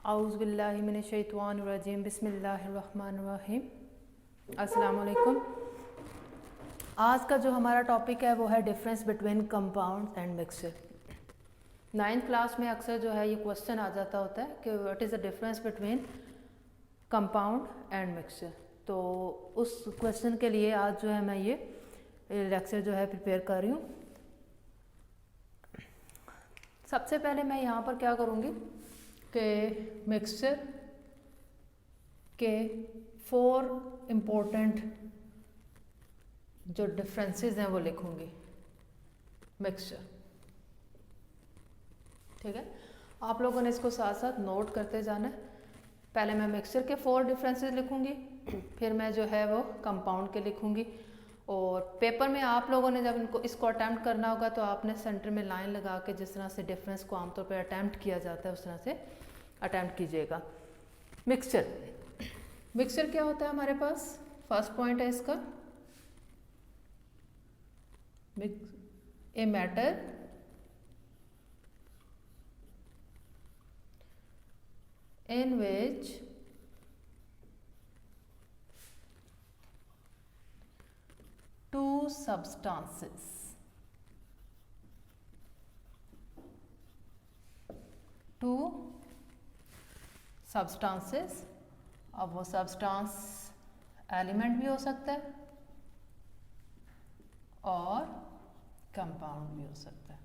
औज़ुबिल्लाहि मिनश्शैतानिर्रजीम बिस्मिल्लाहिर्रहमानिर्रहीम। अस्सलाम वालेकुम। आज का जो हमारा टॉपिक है वो है difference between compound and mixture. 9th class में अक्सर जो है ये क्वेश्चन आ जाता होता है कि what is the difference between compound and mixture. तो उस क्वेश्चन के लिए आज जो है मैं ये लेक्चर जो है प्रिपेयर कर रही हूँ। सबसे पहले मैं यहाँ पर क्या करूँगी कि मिक्सचर के 4 इम्पोर्टेंट जो डिफरेंसेस हैं वो लिखूँगी मिक्सचर। ठीक है, आप लोगों ने इसको साथ साथ नोट करते जाना है। पहले मैं मिक्सचर के 4 डिफरेंसेस लिखूँगी, फिर मैं जो है वो कंपाउंड के लिखूँगी। और पेपर में आप लोगों ने जब इसको अटैम्प्ट करना होगा तो आपने सेंटर में लाइन लगा के जिस तरह से डिफरेंस को आमतौर पर अटैम्प्ट किया जाता है उस तरह से अटैम्प्ट कीजिएगा। मिक्सचर क्या होता है हमारे पास? फर्स्ट पॉइंट है इसका, a matter in which two substances अब वो सब्सटेंस एलिमेंट भी हो सकता है और कंपाउंड भी हो सकता है।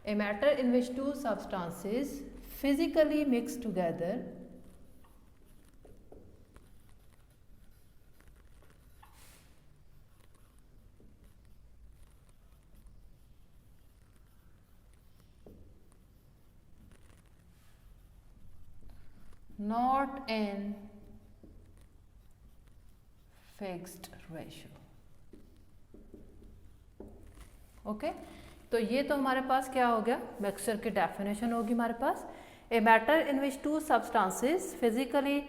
A matter in which two substances physically mix together not in fixed ratio। Okay, तो ये तो हमारे पास क्या हो गया, मिक्सचर की डेफिनेशन होगी हमारे पास। A matter in which two substances physically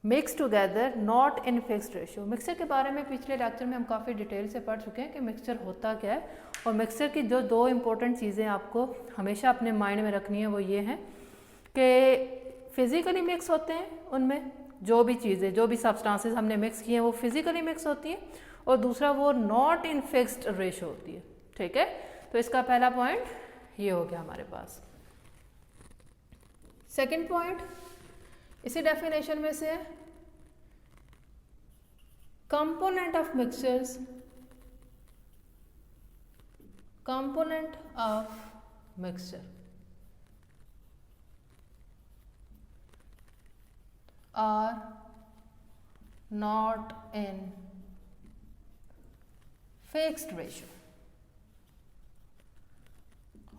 mix together not in fixed ratio. Mixture के बारे में पिछले लेक्चर में हम काफ़ी डिटेल से पढ़ चुके हैं कि मिक्सचर होता क्या है। और मिक्सचर की जो 2 इम्पोर्टेंट चीज़ें आपको हमेशा अपने माइंड में रखनी है वो ये हैं कि फिजिकली मिक्स होते हैं, उनमें जो भी चीज़ें जो भी सब्सटेंसेस हमने मिक्स किए हैं वो फिजिकली मिक्स होती हैं, और दूसरा वो नॉट इन फिक्स्ड रेशियो होती है। ठीक है, तो इसका पहला पॉइंट ये हो गया हमारे पास। सेकंड पॉइंट इसी डेफिनेशन में से है, component of mixtures are not in fixed ratio.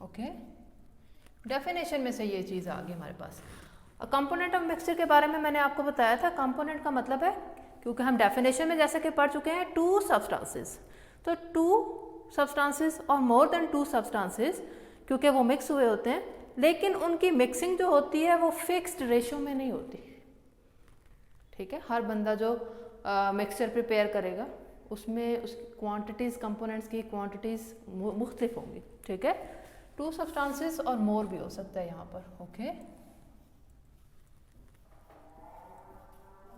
Okay, definition में से ये चीज़ आ गई हमारे पास। कंपोनेंट ऑफ मिक्सचर के बारे में मैंने आपको बताया था, कंपोनेंट का मतलब है, क्योंकि हम डेफिनेशन में जैसे कि पढ़ चुके हैं 2 सब्सटेंसेस, तो 2 सब्सटेंसेस और मोर देन 2 सब्सटेंसेस क्योंकि वो मिक्स हुए होते हैं, लेकिन उनकी मिक्सिंग जो होती है वो फिक्स्ड रेशियो में नहीं होती। ठीक है, हर बंदा जो मिक्सचर प्रिपेयर करेगा उसमें उस क्वांटिटीज़, कंपोनेंट्स की क्वांटिटीज़ मुख्तलिफ होंगी। ठीक है, 2 सब्सटेंसेस और मोर भी हो सकता है यहाँ पर। ओके,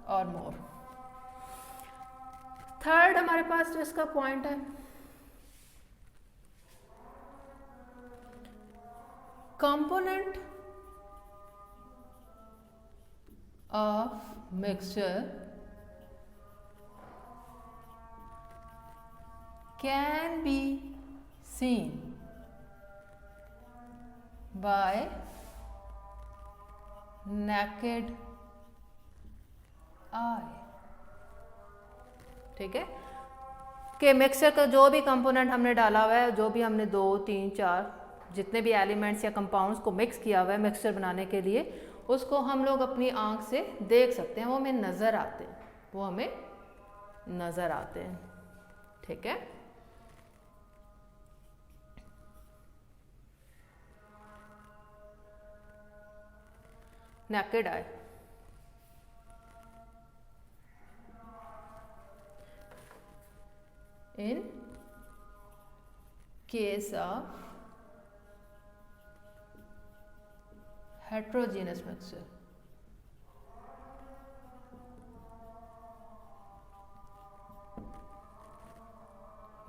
और मोर। थर्ड हमारे पास जो इसका पॉइंट है, component of mixture can be seen by naked eye। ठीक है, कि मिक्सचर का जो भी कंपोनेंट हमने डाला हुआ है, जो भी हमने 2, 3, 4 जितने भी एलिमेंट्स या कंपाउंड्स को मिक्स किया हुआ है मिक्सचर बनाने के लिए, उसको हम लोग अपनी आंख से देख सकते हैं, वो हमें नज़र आते हैं। ठीक है, naked eye। in case of heterogeneous mixture.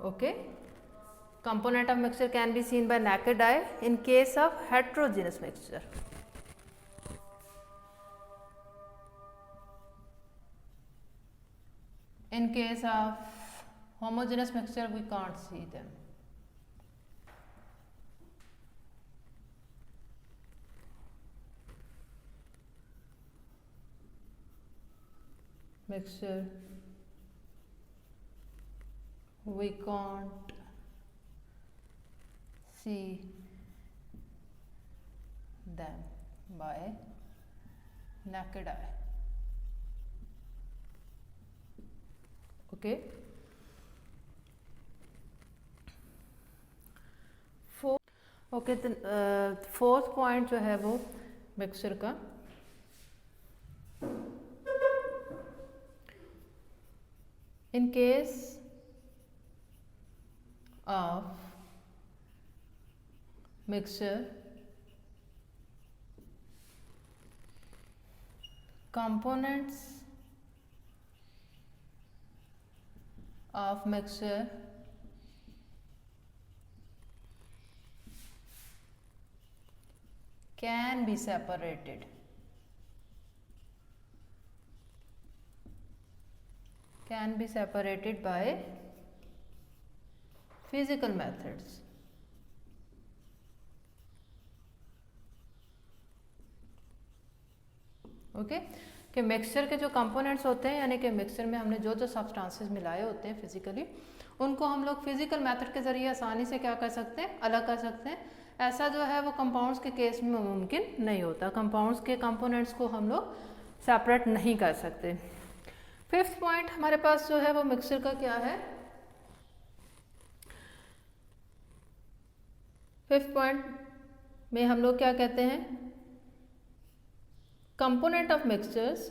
Okay, component of mixture can be seen by naked eye in case of heterogeneous mixture. In case of homogeneous mixture, we can't see them. Mixture, we can't see them by naked eye. Okay. Okay, fourth point जो है वो mixture का in case of mixture components of mixture can be separated. Can be separated by physical methods. Okay, कि mixture के जो components होते हैं, यानी कि मिक्सचर में हमने जो जो सब्सटेंसेस मिलाए होते हैं फिजिकली, उनको हम लोग फिजिकल मेथड के ज़रिए आसानी से क्या कर सकते हैं, अलग कर सकते हैं। ऐसा जो है वो कंपाउंड्स के केस में मुमकिन नहीं होता। कंपाउंड्स के कंपोनेंट्स को हम लोग सेपरेट नहीं कर सकते। फिफ्थ पॉइंट हमारे पास जो है वो मिक्सचर का क्या है, फिफ्थ पॉइंट में हम लोग क्या कहते हैं, component of mixtures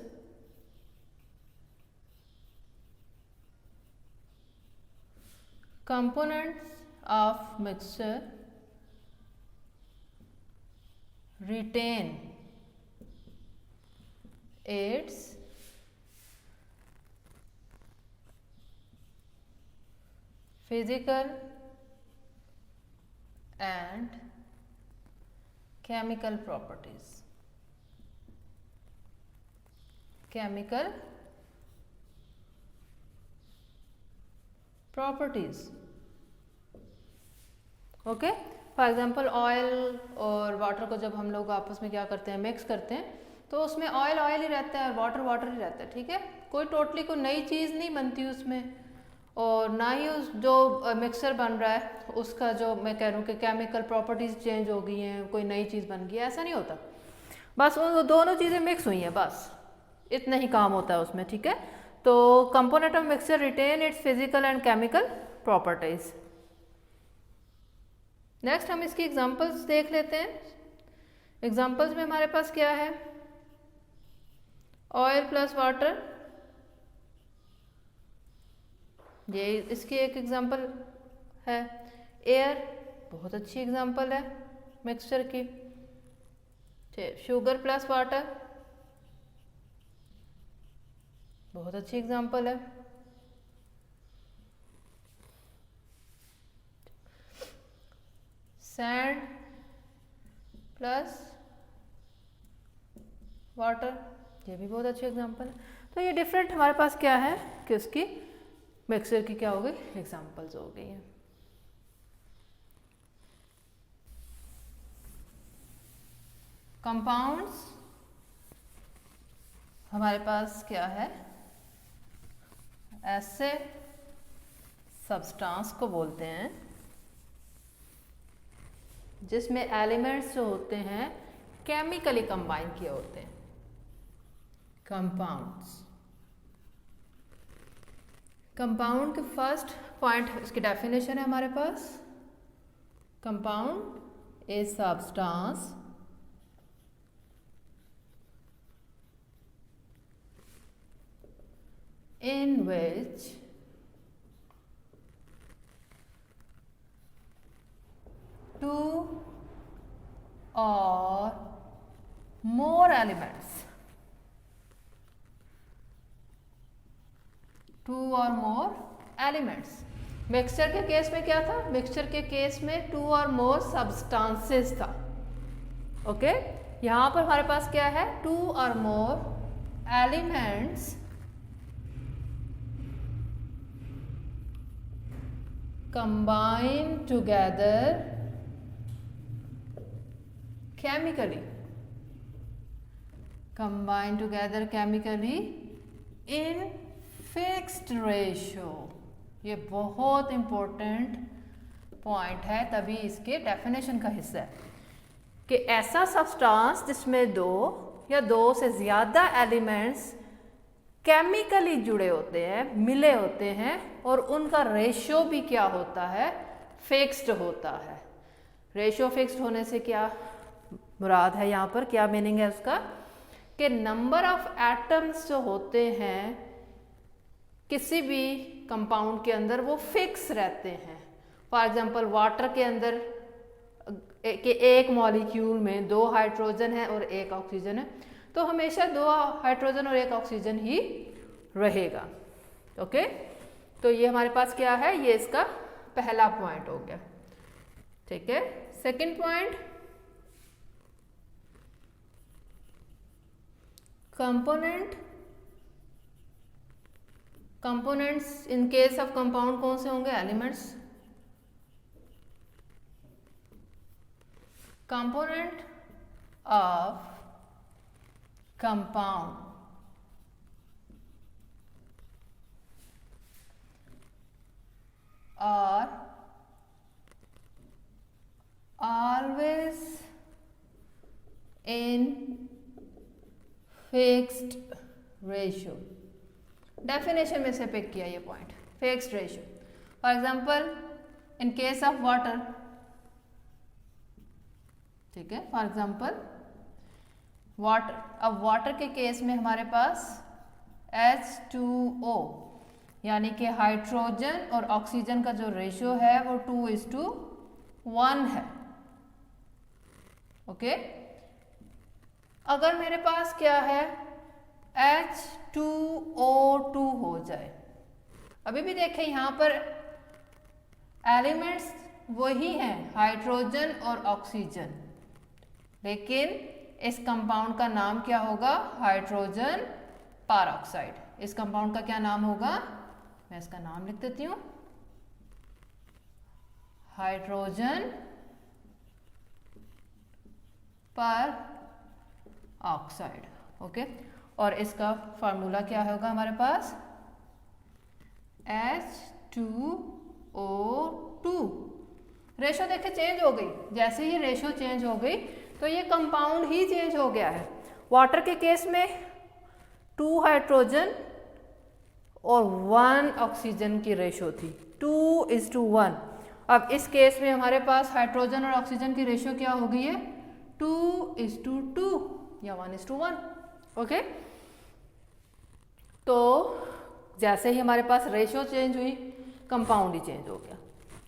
retain its physical and chemical properties. Chemical properties. Okay, for example oil और वाटर को जब हम लोग आपस में क्या करते हैं, मिक्स करते हैं, तो उसमें ऑयल ऑयल ही रहता है और वाटर वाटर ही रहता है। ठीक है, कोई टोटली कोई नई चीज़ नहीं बनती उसमें, और ना ही उस जो मिक्सर बन रहा है उसका जो मैं कह रहा हूँ कि केमिकल प्रॉपर्टीज़ चेंज हो गई हैं, कोई नई चीज़ बन गई है, ऐसा नहीं होता। बस वो दोनों चीज़ें मिक्स हुई हैं, बस इतना ही काम होता है उसमें। ठीक है, तो component of mixture retain its physical and chemical properties. Next हम इसकी एग्जांपल्स देख लेते हैं। एग्जांपल्स में हमारे पास क्या है, ऑयल प्लस वाटर, ये इसकी एक एग्जांपल है। एयर बहुत अच्छी एग्जांपल है मिक्सचर की। शुगर प्लस वाटर बहुत अच्छी एग्जांपल है। सैंड प्लस वाटर, ये भी बहुत अच्छी एग्जांपल है। तो ये डिफरेंट हमारे पास क्या है कि उसकी मिक्सचर की क्या हो गई, एग्जांपल्स हो गई हैं। कंपाउंड्स हमारे पास क्या है, ऐसे सब्सटेंस को बोलते हैं जिसमें एलिमेंट्स जो होते हैं केमिकली कंबाइन किए होते हैं, कंपाउंड्स। कंपाउंड के फर्स्ट पॉइंट इसकी डेफिनेशन है हमारे पास, compound is substance in which or more elements, 2 or more elements। Mixture के केस में क्या था? मिक्सचर के केस में 2 और मोर सब्सटेंसेस था। ओके, यहाँ पर हमारे पास क्या है? 2 और more elements combine together chemically, in fixed ratio। ये बहुत इंपॉर्टेंट पॉइंट है, तभी इसके डेफिनेशन का हिस्सा है कि ऐसा सब्सटेंस जिसमें 2 या 2 से ज़्यादा एलिमेंट्स केमिकली जुड़े होते हैं, मिले होते हैं, और उनका रेशियो भी क्या होता है? फिक्स्ड होता है। रेशियो फिक्स्ड होने से क्या मुराद है? यहाँ पर क्या मीनिंग है उसका? कि नंबर ऑफ एटम्स जो होते हैं किसी भी कंपाउंड के अंदर वो फिक्स रहते हैं। फॉर एग्जांपल वाटर के अंदर के एक मॉलिक्यूल में 2 हाइड्रोजन है और 1 ऑक्सीजन है, तो हमेशा 2 हाइड्रोजन और 1 ऑक्सीजन ही रहेगा। ओके, तो ये हमारे पास क्या है? ये इसका पहला पॉइंट हो गया। ठीक है, second point, components in case of compound कौन से होंगे? Elements. Component of compound are always in fixed ratio। Definition में से पिक किया ये point, fixed ratio. For example in case of water, ठीक है, फॉर एग्जांपल वाटर। अब वाटर के केस में हमारे पास H2O यानी कि हाइड्रोजन और ऑक्सीजन का जो रेशियो है वो 2:1 है। ओके, अगर मेरे पास क्या है? H2O2 हो जाए, अभी भी देखें यहाँ पर एलिमेंट्स वही हैं, हाइड्रोजन और ऑक्सीजन, लेकिन इस कंपाउंड का नाम क्या होगा? Hydrogen peroxide. इस कंपाउंड का क्या नाम होगा? मैं इसका नाम लिख देती हूं, हाइड्रोजन परऑक्साइड। ओके, और इसका फार्मूला क्या होगा हमारे पास? H2O2। रेशो देखे चेंज हो गई, जैसे ही रेशो चेंज हो गई तो ये कंपाउंड ही चेंज हो गया है। वाटर के केस में 2 हाइड्रोजन और 1 ऑक्सीजन की रेशो थी, 2:1। अब इस केस में हमारे पास हाइड्रोजन और ऑक्सीजन की रेशो क्या हो गई है? 2:2 या 1:1। ओके, तो जैसे ही हमारे पास रेशो चेंज हुई, कंपाउंड ही चेंज हो गया।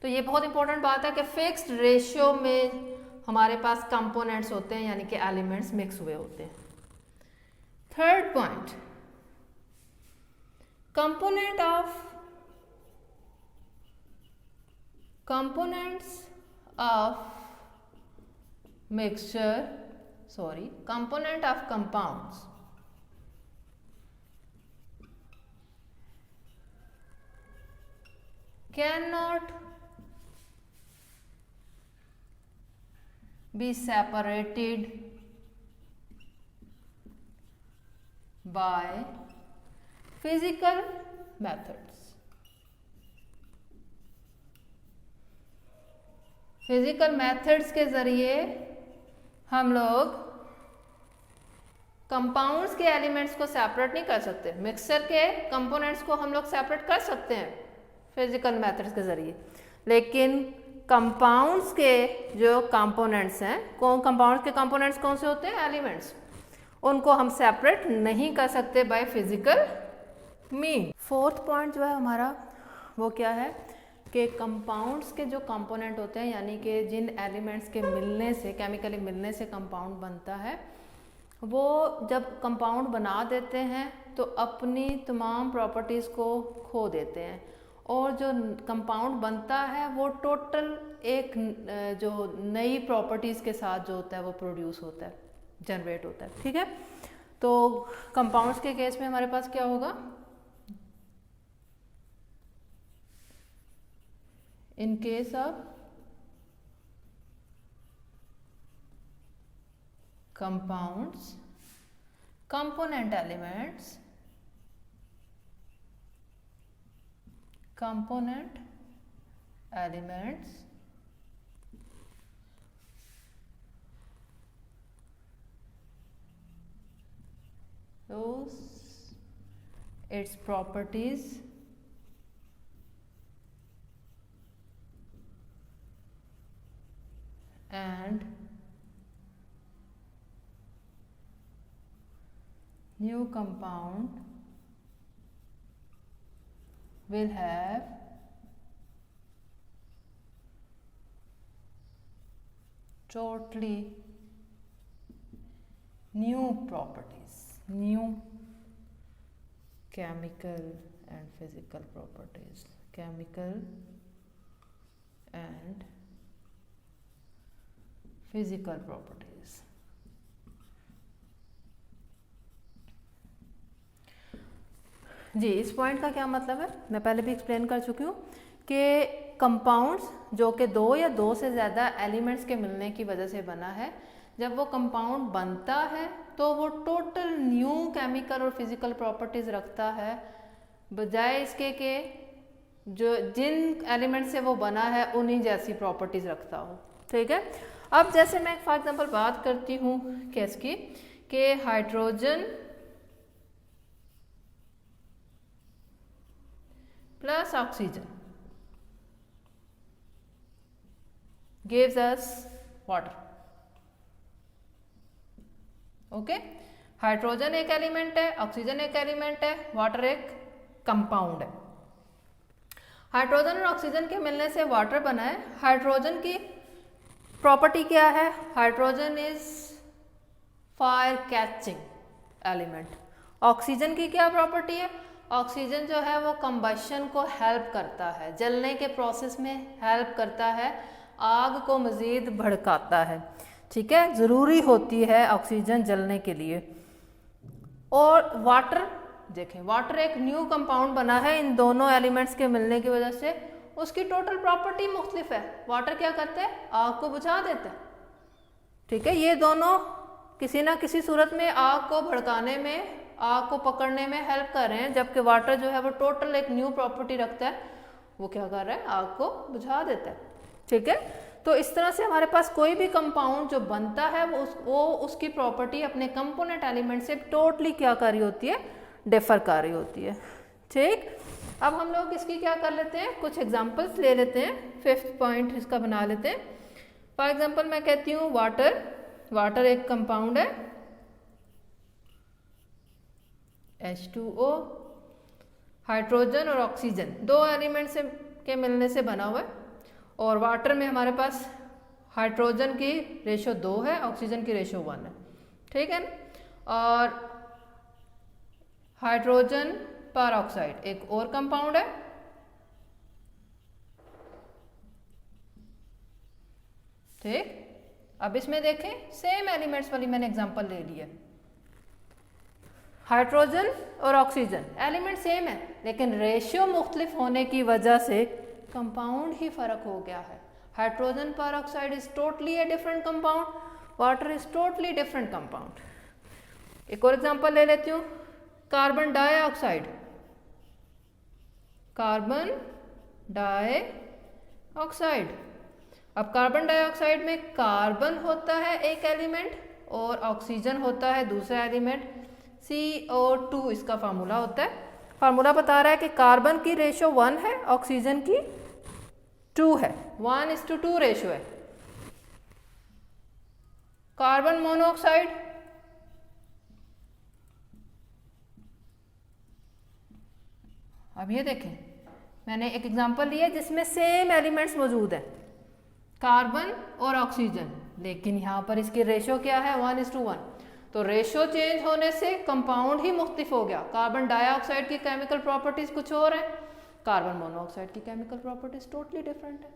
तो ये बहुत इंपॉर्टेंट बात है कि फिक्स्ड रेशियो में हमारे पास कंपोनेंट्स होते हैं, यानी कि एलिमेंट्स मिक्स हुए होते हैं। Third point, components of compounds cannot be separated by physical methods। Physical methods के ज़रिए हम लोग कंपाउंड्स के एलिमेंट्स को सेपरेट नहीं कर सकते। मिक्सचर के कंपोनेंट्स को हम लोग सेपरेट कर सकते हैं फिजिकल मेथड्स के ज़रिए, लेकिन कंपाउंड्स के जो कंपोनेंट्स हैं, कंपाउंड्स के कंपोनेंट्स कौन से होते हैं? एलिमेंट्स। उनको हम सेपरेट नहीं कर सकते by physical mean. Fourth point जो है हमारा वो क्या है? कि कंपाउंड्स के जो कंपोनेंट होते हैं, यानी कि जिन एलिमेंट्स के मिलने से, केमिकली मिलने से कंपाउंड बनता है, वो जब कंपाउंड बना देते हैं तो अपनी तमाम प्रॉपर्टीज़ को खो देते हैं, और जो कंपाउंड बनता है वो टोटल एक जो नई प्रॉपर्टीज़ के साथ जो होता है वो प्रोड्यूस होता है, जनरेट होता है। ठीक है, तो कंपाउंड्स के केस में हमारे पास क्या होगा, in case of compounds, component elements, those its properties and new compound will have totally new properties, new chemical and physical properties, chemical and physical properties। जी, इस पॉइंट का क्या मतलब है, मैं पहले भी एक्सप्लेन कर चुकी हूँ कि कंपाउंड्स जो कि दो या दो से ज़्यादा एलिमेंट्स के मिलने की वजह से बना है, जब वो कंपाउंड बनता है तो वो टोटल न्यू केमिकल और फिजिकल प्रॉपर्टीज़ रखता है, बजाय इसके कि जो जिन एलिमेंट से वो बना है उन्हीं जैसी प्रॉपर्टीज़ रखता हो। ठीक है, अब जैसे मैं फॉर एग्जांपल बात करती हूँ केस की कि hydrogen plus oxygen gives us water. Okay, hydrogen एक एलिमेंट है, ऑक्सीजन एक एलिमेंट है, वाटर एक कंपाउंड है। हाइड्रोजन और ऑक्सीजन के मिलने से वाटर बना है। हाइड्रोजन की प्रॉपर्टी क्या है, hydrogen is fire catching element. Oxygen की क्या प्रॉपर्टी है, ऑक्सीजन जो है वो कंबशन को हेल्प करता है, जलने के प्रोसेस में हेल्प करता है, आग को मज़ीद भड़काता है। ठीक है, ज़रूरी होती है ऑक्सीजन जलने के लिए। और वाटर देखें, वाटर एक न्यू कंपाउंड बना है इन दोनों एलिमेंट्स के मिलने की वजह से, उसकी टोटल प्रॉपर्टी मुख्तलिफ है। वाटर क्या करते हैं, आग को बुझा देते हैं। ठीक है, ये दोनों किसी ना किसी सूरत में आग को भड़काने में, आग को पकड़ने में हेल्प कर रहे हैं, जबकि वाटर जो है वो टोटल एक न्यू प्रॉपर्टी रखता है, वो क्या कर रहा है, आग को बुझा देता है। ठीक है, तो इस तरह से हमारे पास कोई भी कंपाउंड जो बनता है वो उसकी प्रॉपर्टी अपने कंपोनेंट एलिमेंट से टोटली क्या कर रही होती है, डिफर कर रही होती है। ठीक, अब हम लोग इसकी क्या कर लेते हैं, कुछ एग्जांपल्स ले लेते हैं, 5th पॉइंट इसका बना लेते हैं। फॉर एग्जांपल मैं कहती हूँ वाटर, वाटर एक कंपाउंड है H2O, हाइड्रोजन और ऑक्सीजन दो एलिमेंट से के मिलने से बना हुआ है, और वाटर में हमारे पास हाइड्रोजन की रेशो 2 है, ऑक्सीजन की रेशो 1 है। ठीक है, और हाइड्रोजन पर ऑक्साइड एक और कंपाउंड है। ठीक, अब इसमें देखें सेम एलिमेंट्स वाली मैंने एग्जांपल ले लिया, हाइड्रोजन और ऑक्सीजन एलिमेंट सेम है, लेकिन रेशियो मुख्तलिफ होने की वजह से कंपाउंड ही फर्क हो गया है। हाइड्रोजन पर oxide is totally a different compound, water is totally different compound. एक और एग्जांपल ले लेती हूँ, कार्बन डाइऑक्साइड, कार्बन डाइऑक्साइड। अब कार्बन डाइऑक्साइड में कार्बन होता है एक एलिमेंट और ऑक्सीजन होता है दूसरा एलिमेंट, CO2 इसका फार्मूला होता है। फार्मूला बता रहा है कि कार्बन की रेशो 1 है, ऑक्सीजन की 2 है, 1:2 रेशो है। कार्बन मोनोऑक्साइड, अब ये देखें मैंने एक एग्जांपल लिया जिसमें सेम एलिमेंट्स मौजूद है, कार्बन और ऑक्सीजन, लेकिन यहाँ पर इसकी रेशो क्या है 1:1। तो रेशो चेंज होने से कंपाउंड ही मुख्तलिफ हो गया। कार्बन डाइऑक्साइड की केमिकल प्रॉपर्टीज कुछ और है, कार्बन मोनोऑक्साइड की केमिकल प्रॉपर्टीज टोटली डिफरेंट है।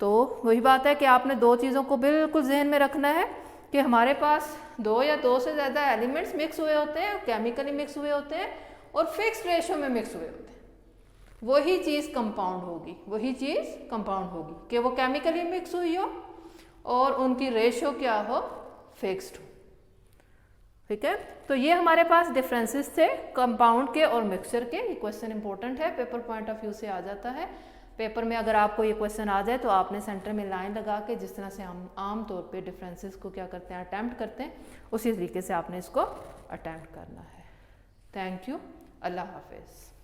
तो वही बात है कि आपने दो चीज़ों को बिल्कुल जहन में रखना है कि हमारे पास दो या दो से ज़्यादा एलिमेंट्स मिक्स हुए होते हैं, केमिकली मिक्स हुए होते हैं और फिक्स्ड रेशो में मिक्स हुए होते हैं, वही चीज़ कंपाउंड होगी, वही चीज़ कंपाउंड होगी कि वो केमिकली मिक्स हुई हो और उनकी रेशो क्या हो, फिक्स्ड हो। ठीक है, तो ये हमारे पास डिफरेंसेस थे कंपाउंड के और मिक्सचर के। ये क्वेश्चन इंपॉर्टेंट है, पेपर पॉइंट ऑफ व्यू से आ जाता है। पेपर में अगर आपको ये क्वेश्चन आ जाए तो आपने सेंटर में लाइन लगा के, जिस तरह से हम आम तौर पे डिफरेंसेस को क्या करते हैं, अटैम्प्ट करते हैं, उसी तरीके से आपने इसको अटैम्प्ट करना है। थैंक यू, अल्लाह हाफिज़।